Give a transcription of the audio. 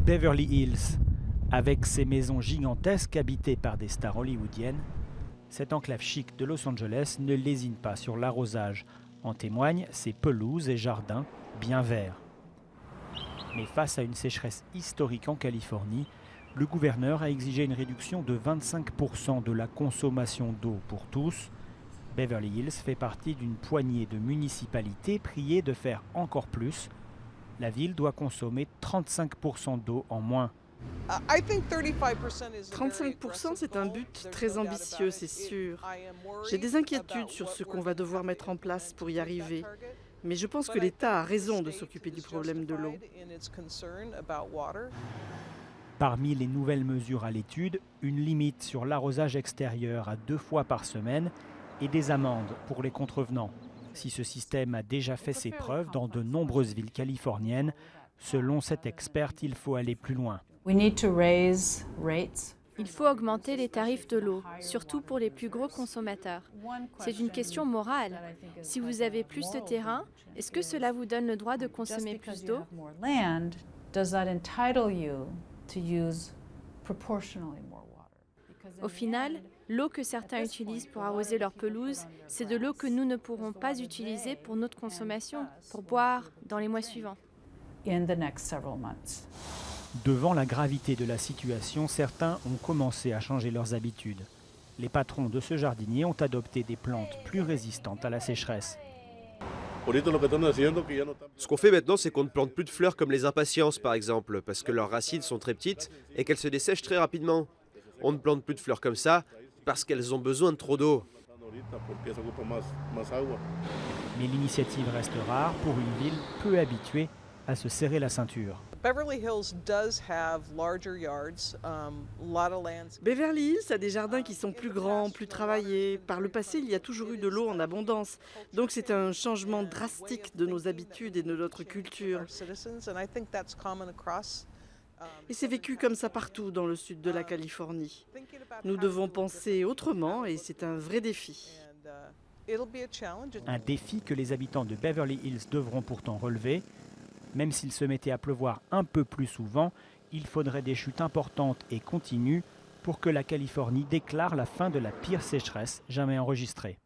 Beverly Hills, avec ses maisons gigantesques habitées par des stars hollywoodiennes, cette enclave chic de Los Angeles ne lésine pas sur l'arrosage. En témoignent ses pelouses et jardins bien verts. Mais face à une sécheresse historique en Californie, le gouverneur a exigé une réduction de 25% de la consommation d'eau pour tous. Beverly Hills fait partie d'une poignée de municipalités priées de faire encore plus. La ville doit consommer 35% d'eau en moins. 35%, c'est un but très ambitieux, c'est sûr. J'ai des inquiétudes sur ce qu'on va devoir mettre en place pour y arriver. Mais je pense que l'État a raison de s'occuper du problème de l'eau. Parmi les nouvelles mesures à l'étude, une limite sur l'arrosage extérieur à 2 fois par semaine et des amendes pour les contrevenants. Si ce système a déjà fait ses preuves dans de nombreuses villes californiennes, selon cette experte, il faut aller plus loin. Il faut augmenter les tarifs de l'eau, surtout pour les plus gros consommateurs. C'est une question morale. Si vous avez plus de terrain, est-ce que cela vous donne le droit de consommer plus d'eau? Au final, l'eau que certains utilisent pour arroser leur pelouse, c'est de l'eau que nous ne pourrons pas utiliser pour notre consommation, pour boire dans les mois suivants. Devant la gravité de la situation, certains ont commencé à changer leurs habitudes. Les patrons de ce jardinier ont adopté des plantes plus résistantes à la sécheresse. Ce qu'on fait maintenant, c'est qu'on ne plante plus de fleurs comme les impatiences, par exemple, parce que leurs racines sont très petites et qu'elles se dessèchent très rapidement. On ne plante plus de fleurs comme ça parce qu'elles ont besoin de trop d'eau. Mais l'initiative reste rare pour une ville peu habituée à se serrer la ceinture. Beverly Hills a des jardins qui sont plus grands, plus travaillés. Par le passé, il y a toujours eu de l'eau en abondance. Donc c'est un changement drastique de nos habitudes et de notre culture. Et c'est vécu comme ça partout dans le sud de la Californie. Nous devons penser autrement et c'est un vrai défi. Un défi que les habitants de Beverly Hills devront pourtant relever. Même s'il se mettait à pleuvoir un peu plus souvent, il faudrait des chutes importantes et continues pour que la Californie déclare la fin de la pire sécheresse jamais enregistrée.